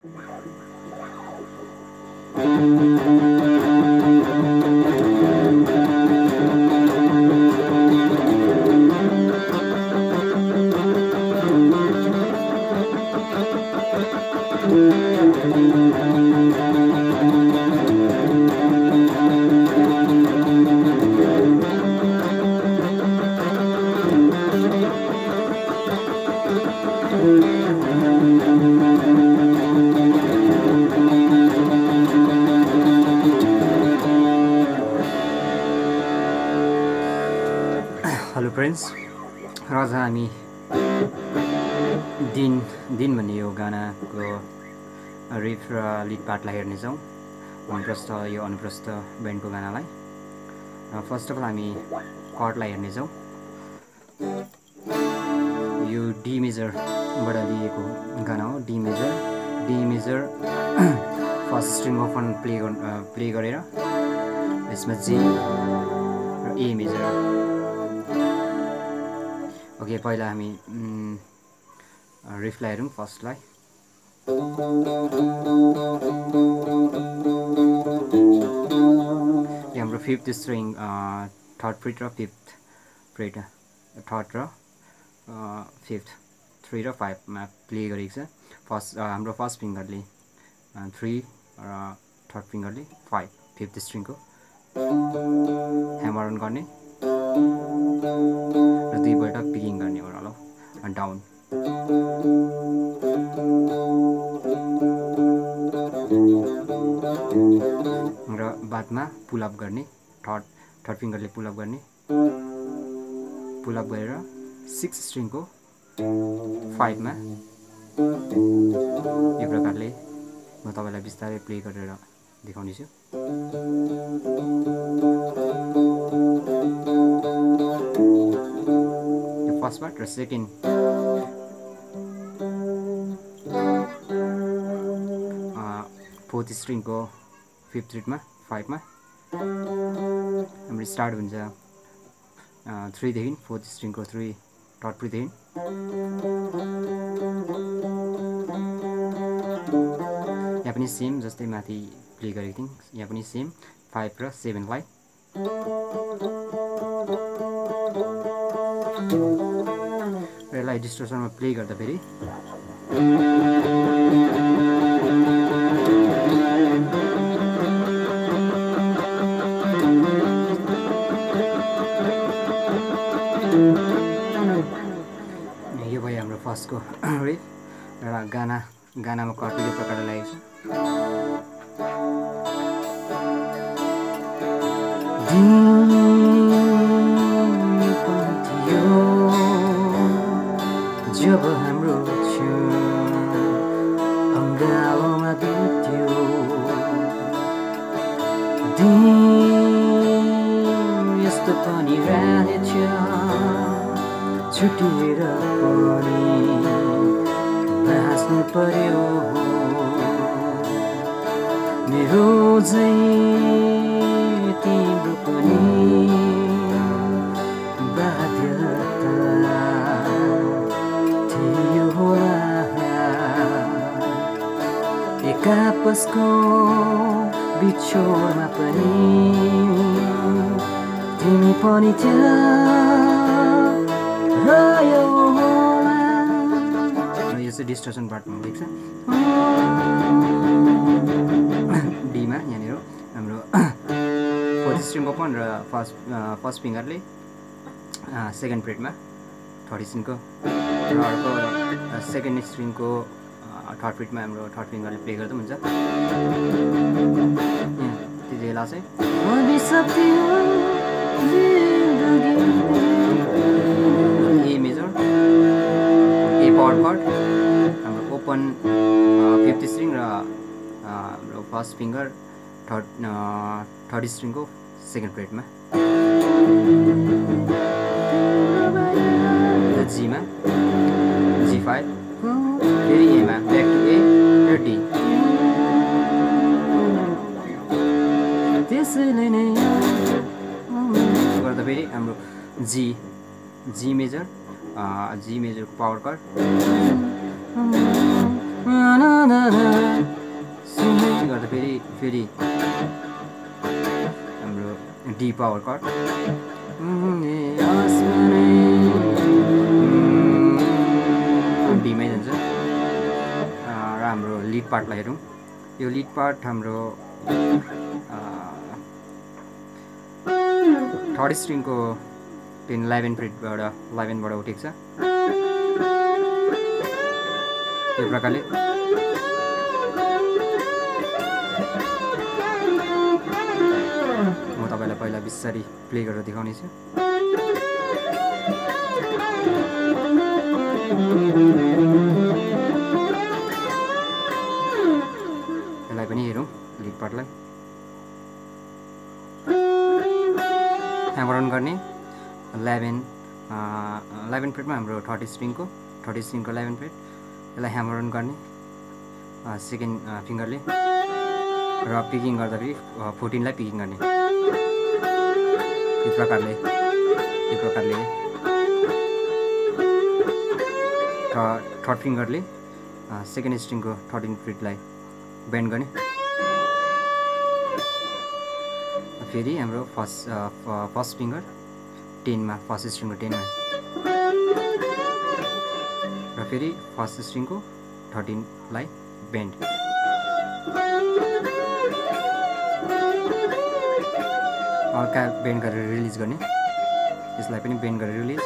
Hello friends, आज हामी दिन भन्ने यो गानाको रिफ र लिड पार्टलाई हेर्नेछौँ। अनुप्रस्थ यो अनुप्रस्थ ब्यान्डको गानालाई फर्स्ट अफ अल हामी कर्डलाई हेर्नेछौँ। यो डी मेजरबाट लिएको गाना हो। D major first string open play गरेर यसमा जी र ए मेजर। ओके, पहिला हामी रिफलाई हेरौँ। फर्स्टलाई हाम्रो फिफ्थ स्ट्रिङ थर्ड फ्रेट र फिफ्थ फ्रेट, थर्ड र फिफ्थ 3 र 5 मा प्ले गरेको छ। हाम्रो फर्स्ट फिङ्गरले 3 र थर्ड फिङ्गरले 5 फिफ्थ स्ट्रिङको ह्यामर अन गर्ने र दुईपल्ट पिकिङ गर्ने ओह्रालो डाउन। र बादमा पुलअप गर्ने, थर्ड फिङ्गरले पुलअप गर्ने, पुलअप गरेर 6 स्ट्रिङको 5 मा यो प्रकारले म तपाईँलाई बिस्तारै प्ले गरेर देखाउनेछु। फर्स्ट पार्ट र सेकेन्ड फोर्थ स्ट्रिङको फिफ्थ फ्रेटमा 5 मा हाम्रो स्टार्ट हुन्छ 3 देखि, फोर्थ स्ट्रिङको 3 थर्ड फ्रेटदेखि यहाँ पनि सेम जस्तै माथि प्ले गरेको थियौँ। यहाँ पनि सेम 5 र 7 लाई र यसलाई डिस्टोर्सनमा प्ले गर्दा फेरि यो भयो हाम्रो फर्स्टको रिफ। र गानामा कर्ड यो प्रकारले लागेको छ। जब हाम्रो अङ्गालोमा दुख्यो, यस्तो पनि रहेछ, छुटेर पनि बाँच्नु पर्यो, मेरो चाहिँ तिम्रो पनि बाध्यता थियो होला। एक आपसको बिछोडमा पनि तिमी पनि त्यहाँ रह्यौ होला। यो चाहिँ डिस्टर्सन पार्टमा देख्छ। डीमा यहाँनिर हाम्रो फोर्थ स्ट्रिङ ओपन र फर्स्ट फिङ्गरले सेकेन्ड फ्रेटमा थर्ड स्ट्रिङको र अर्को सेकेन्ड स्ट्रिङको थर्ड फ्रेटमा हाम्रो थर्ड फिङ्गरले प्ले गर्दा हुन्छ। त्यति बेला चाहिँ A major, A power chord, हाम्रो ओपन फिफ्थ स्ट्रिङ र हाम्रो फर्स्ट फिङ्गर थर्ड स्ट्रिङको सेकेन्ड फ्रेटमा, जीमा G5, फेरि एमा ब्याक टु ए र डी। त्यसैले नै गर्दा फेरि हाम्रो जी मेजरको पावर कर्ड फेरि हाम्रो डी पावर कर्ड डीमै जान्छ। र हाम्रो लिड पार्टलाई हेरौँ। यो लिड पार्ट हाम्रो थर्ड स्ट्रिङको 11 फ्रेटबाट 11बाट उठेको छ। यो प्रकारले म तपाईँलाई पहिला बिस्तारै प्ले गरेर देखाउनेछु। यसलाई पनि हेरौँ लिड पार्टलाई। ह्यामर अन गर्ने 11 फ्रेटमा हाम्रो थर्ड स्ट्रिङको 11 फ्रेट। यसलाई ह्यामर अन गर्ने सेकेन्ड फिङ्गरले र पिकिङ गर्दाखेरि 14 लाई पिकिङ गर्ने। यो प्रकारले थर्ड फिङ्गरले सेकेन्ड स्ट्रिङको 13 फ्रेटलाई बेन्ड गर्ने। फेरि हाम्रो फर्स्ट फिङ्गर 10मा फर्स्ट स्ट्रिङको 10मा र फेरि फर्स्ट स्ट्रिङको 13 लाई बेन्ड। हल्का बेन्ड गरेर रिलिज गर्ने। यसलाई पनि बेन्ड गरेर रिलिज।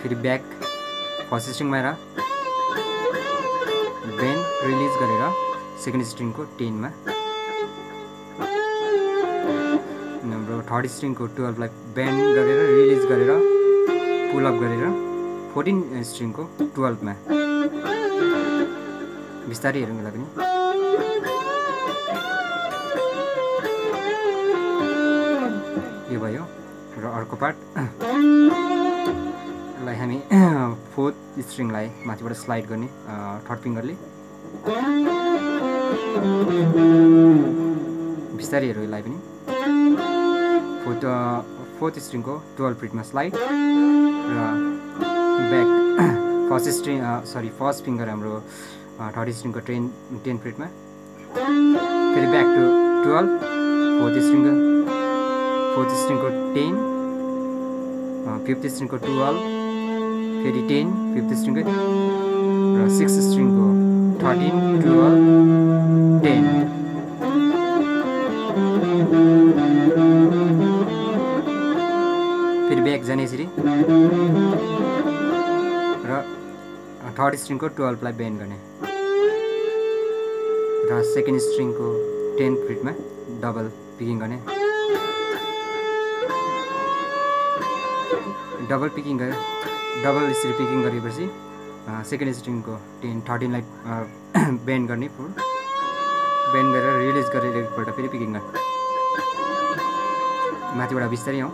फेरि ब्याक फर्स्ट स्ट्रिङमा आएर बेन्ड रिलिज गरेर सेकेन्ड स्ट्रिङको 10मा हाम्रो थर्ड स्ट्रिङको 12 लाई बेन्ड गरेर रिलिज गरेर पुल अप गरेर 14 स्ट्रिङको 12 मा बिस्तारै हेरौँ यसलाई पनि। यो भयो र अर्को पार्ट यसलाई हामी फोर्थ स्ट्रिङलाई माथिबाट स्लाइड गर्ने थर्ड फिङ्गरले बिस्तारै हेरौँ यसलाई पनि। फोर्थ स्ट्रिङको 12 फ्रेटमा स्लाइड र ब्याक फर्स्ट फिङ्गर हाम्रो थर्ड स्ट्रिङको 10 फ्रेटमा फेरि ब्याक टु 12 फोर्थ स्ट्रिङको 10 फिफ्थ स्ट्रिङको 12 फेरि 10 फिफ्थ स्ट्रिङको र सिक्स्थ स्ट्रिङको 13 12 10 फेरि ब्याक जाने यसरी र थर्ड स्ट्रिङको 12 लाई बेन्ड गर्ने र सेकेन्ड स्ट्रिङको 10 फ्रेटमा डबल पिकिङ गर्ने। डबल यसरी पिकिङ गरेपछि सेकेन्ड स्ट्रिङको 13 लाई बेन्ड गर्ने फुल बेन्ड गरेर रिलिज गरेर एकपल्ट फेरि पिकिङ गर्ने। माथिबाट बिस्तारै आउँ।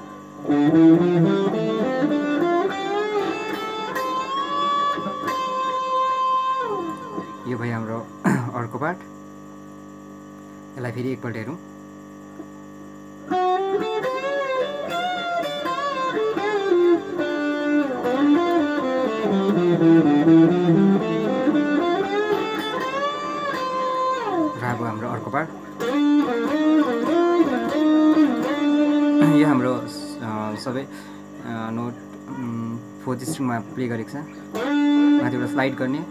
यो भयो हाम्रो अर्को पार्ट। यसलाई फेरि एकपल्ट हेरौँ। अब हाम्रो अर्को पार्ट यो हाम्रो सबै नोट फोर्थ स्ट्रिङमा प्ले गरेको छ। माथिबाट स्लाइड गर्ने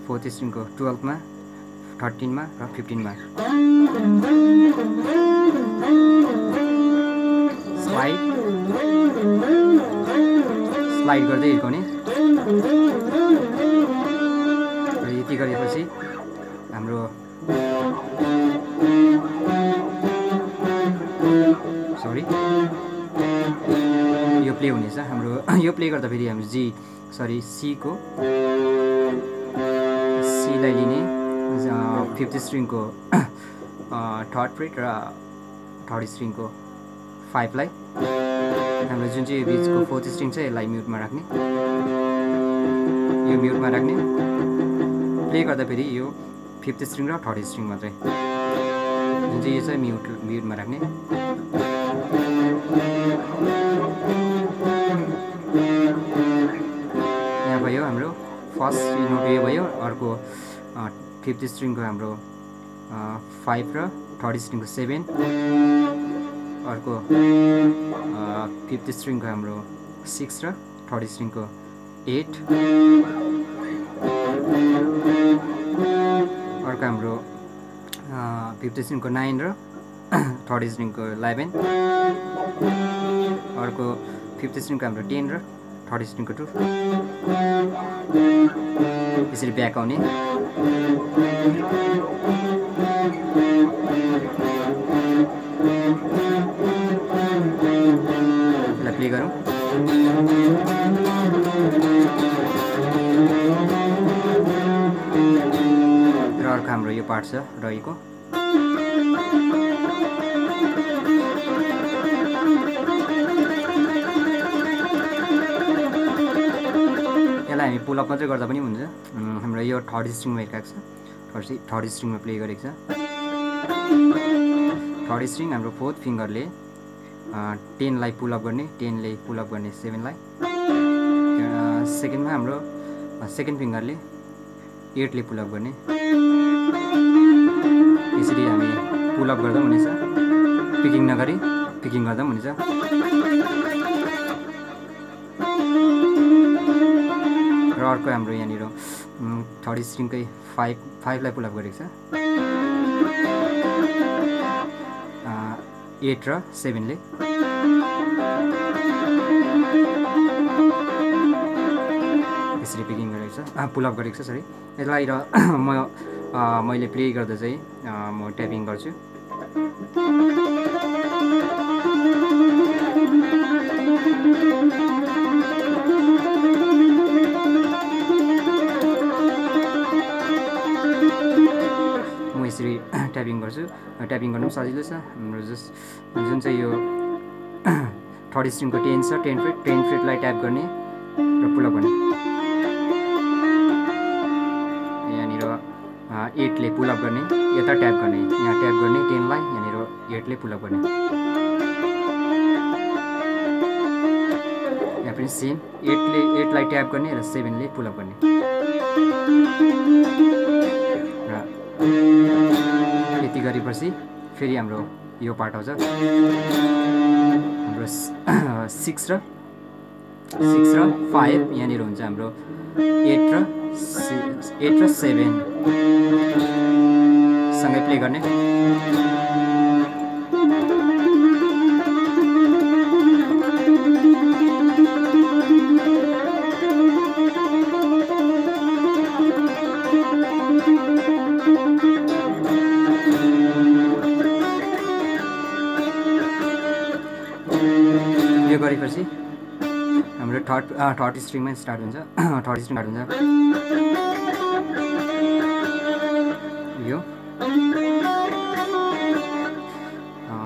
फोर्थ स्ट्रिङको 12 मा 13 मा र 15 मा स्लाइड गर्दै हिर्काउने र यति गरेपछि हाम्रो यो प्ले हुनेछ। हाम्रो यो प्ले गर्दा फेरि हाम्रो सी लाई लिने फिफ्थ स्ट्रिङको थर्ड फ्रेट र थर्ड स्ट्रिङको 5 लाई हाम्रो जुन चाहिँ बिचको फोर्थ स्ट्रिङ छ यसलाई म्युटमा राख्ने। यो म्युटमा राख्ने प्ले गर्दा फेरि यो फिफ्थ स्ट्रिङ र थर्ड स्ट्रिङ मात्रै जुन चाहिँ यो चाहिँ म्युटमा राख्ने। यहाँ भयो हाम्रो फर्स्ट नोट यो भयो, अर्को 5th स्ट्रिङको हाम्रो 5 र 3rd स्ट्रिङको 7, अर्को 5th स्ट्रिङको हाम्रो 6 र 3rd स्ट्रिङको 8, अर्को हाम्रो 5th स्ट्रिङको 9 र 3rd स्ट्रिङको 11, अर्को 5th स्ट्रिङको हाम्रो 10 र 3rd स्ट्रिङको 2, यसरी ब्याक आउने। यसलाई प्ले गरौँ। र अर्को हाम्रो यो पार्ट छ रहेको। यसलाई हामी पुल अप मात्रै गर्दा पनि हुन्छ। हाम्रो यो 3rd स्ट्रिङमा हिर्काएको छ, 3rd स्ट्रिङमा प्ले गरेको छ। 3rd स्ट्रिङ हाम्रो 4th फिङ्गरले 10 लाई पुल अप गर्ने, 10 ले पुल अप गर्ने 7 लाई। सेकेन्डमा हाम्रो 2nd फिङ्गरले 8 ले पुल अप गर्ने। यसरी हामी पुल अप गर्दा पनि हुनेछ, पिकिङ नगरी पिकिङ गर्दा पनि हुनेछ। र अर्को हाम्रो यहाँनिर 3rd स्ट्रिङकै 5 लाई पुल अप गरेको छ, 8 र 7 ले। यसरी पिकिङ गरेको छ, पुल अप गरेको छ सरी। यसलाई र मैले प्ले गर्दा चाहिँ म ट्यापिङ गर्छु। म यसरी ट्यापिङ गर्छु। ट्यापिङ गर्नु पनि सजिलो छ। हाम्रो जुन चाहिँ यो 3rd स्ट्रिङको 10 छ, 10 फ्रेटलाई ट्याप गर्ने र पुल अप गर्ने। यहाँनिर 8 ले पुल अप गर्ने, यता ट्याप गर्ने, यहाँ ट्याप गर्ने 10 लाई, यहाँनिर 8 ले पुल अप गर्ने। यहाँ पनि सेम 8 लाई ट्याप गर्ने र 7 ले पुल अप गर्ने। र यति गरेपछि फेरि हाम्रो यो पार्ट आउँछ। हाम्रो 6 र 5 यहाँनिर हुन्छ हाम्रो 8 र 7 सँगै प्ले गर्ने। यो गरेपछि हाम्रो 3rd स्ट्रिङमा स्टार्ट हुन्छ। 3rd स्ट्रिङ स्टार्ट हुन्छ यो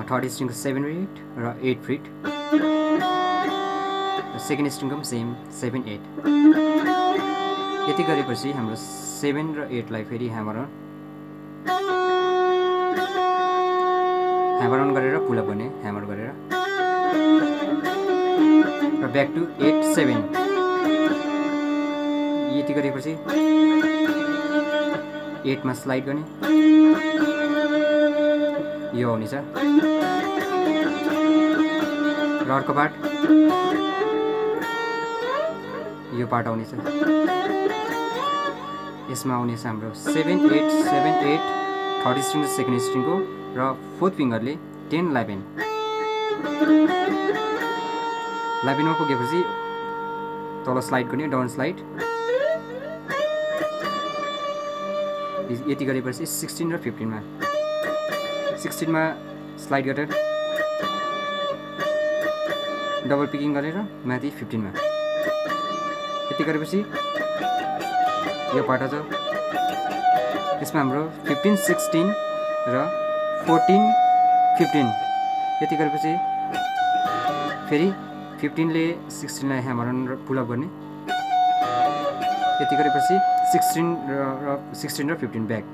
3rd स्ट्रिङको 7 फ्रेट र 8 फ्रेट। 2nd स्ट्रिङको पनि सेम 7 8। यति गरेपछि हाम्रो 7 र 8 लाई फेरि ह्यामर अन गरेर पुल अप गर्ने, ह्यामर गरेर र ब्याक टु 8 7। यति गरेपछि 8 मा स्लाइड गर्ने, यो हुनेछ। र अर्को पार्ट यो पार्ट आउनेछ। यसमा आउनेछ हाम्रो 7 8 7 8 3rd स्ट्रिङ र 2nd स्ट्रिङको र 4th फिङ्गरले 10 11 11मा पुगेपछि तल स्लाइड गर्ने, डाउन स्लाइड। यति गरेपछि 16 र 15मा 16मा स्लाइड गरेर डबल पिकिङ गरेर माथि 15मा। यति गरेपछि यो पार्ट आउँछ। यसमा हाम्रो 15 16 र 14 15। यति गरेपछि फेरि 15 ले 16 लाई ह्यामर अन र पुल अप गर्ने। यति गरेपछि 16 र 15 ब्याक।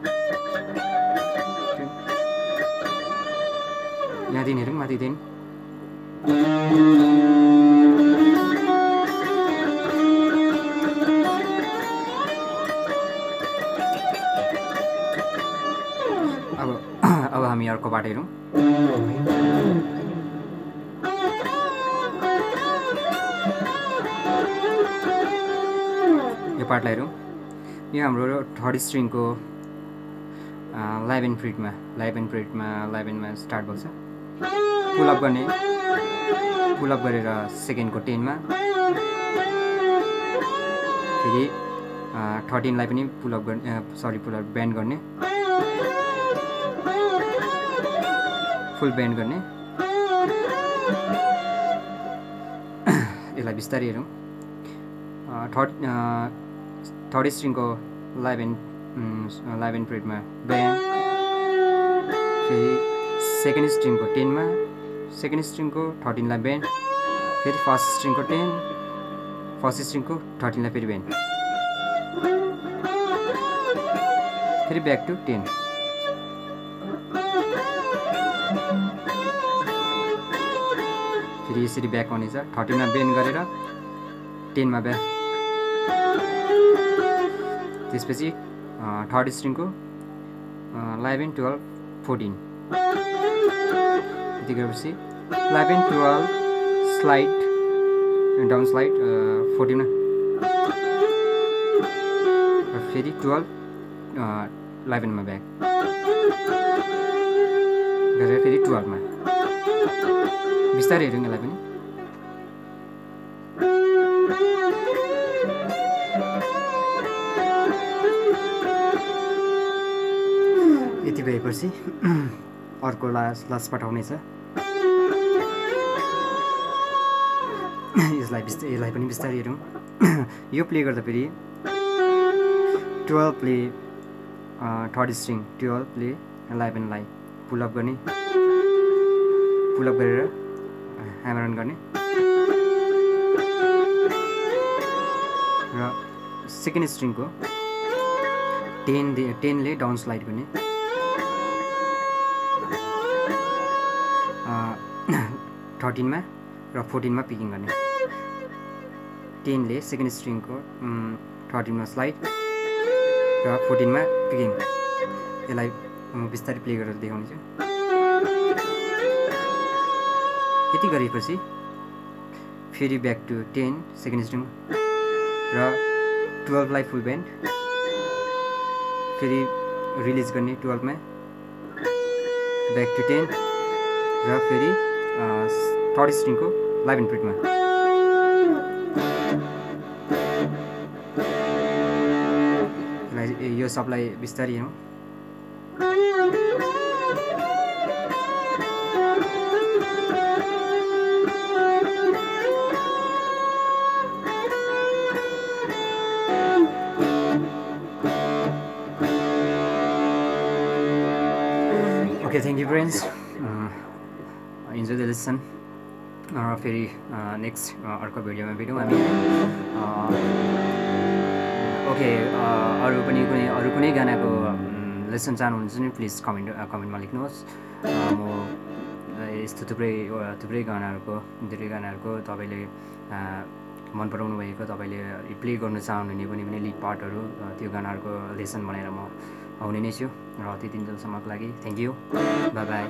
यहाँ 10 हेरौँ, माथि 10 अब हामी अर्को पार्ट हेरौँ। यो पार्टलाई हेरौँ। यो हाम्रो थर्ड स्ट्रिङको 11 फ्रिटमा 11मा स्टार्ट भएको छ। पुलअप गरेर सेकेन्डको 10मा, फेरि 13लाई पनि पुलअप बेन्ड गर्ने, फुल बेन्ड गर्ने। यसलाई बिस्तारै हेरौँ। थर्ड स्ट्रिङको 11 फ्रिटमा बेन्ड, फेरि सेकेन्ड स्ट्रिङको 10मा, सेकेन्ड स्ट्रिङको 13लाई बेन्ड, फेरि फर्स्ट स्ट्रिङको 10, फर्स्ट स्ट्रिङको 13लाई फेरि बेन्ड, फेरि ब्याक टु 10। फेरि यसरी ब्याक आउनेछ। 13मा बेन्ड गरेर 10मा ब्याक, त्यसपछि थर्ड स्ट्रिङको 11, 12, 14 यति गरेपछि 11, 12 स्लाइड डाउन स्लाइड 14मा, फेरि 12 11मा ब्याक गरेर फेरि 12मा। बिस्तारै हेरौँ यसलाई पनि। यति भएपछि अर्को लास्ट पार्ट आउनेछ। यसलाई पनि बिस्तारै हेरौँ। यो प्ले गर्दा फेरि 12 प्ले थर्ड स्ट्रिङ 12 प्ले 11लाई पुलअप गर्ने, पुलअप गरेर ह्यामर अन गर्ने, र सेकेन्ड स्ट्रिङको 10ले डाउन स्लाइड गर्ने, 13मा र 14मा पिकिङ गर्ने, 10ले सेकेन्ड स्ट्रिङको 13मा स्लाइड र 14मा पिकिङ। यसलाई म बिस्तारै प्ले गरेर देखाउने छु। यति गरेपछि फेरि ब्याक टु 10 सेकेन्ड स्ट्रिङ र 12लाई फुल बेन्ड, फेरि रिलिज गर्ने 12मा, ब्याक टु 10 र फेरि थर्ड स्ट्रिङको 11 फ्रिटमा। यो सबलाई बिस्तारै हेरौँ। Okay, thank you friends. Enjoy the lesson. फेरि नेक्स्ट अर्को भिडियोमा भेटौँ हामी। ओके, अरू कुनै गानाको लेसन चाहनुहुन्छ भने प्लिज कमेन्टमा लेख्नुहोस्। म यस्तो थुप्रै गानाहरूको तपाईँले मन पराउनु भएको, तपाईँले प्ले गर्न चाहनुहुने पनि लिड पार्टहरू, त्यो गानाहरूको लेसन बनाएर म आउने नै छु। र त्यति दिनसम्मको लागि थ्याङ्क यू, बाई बाई।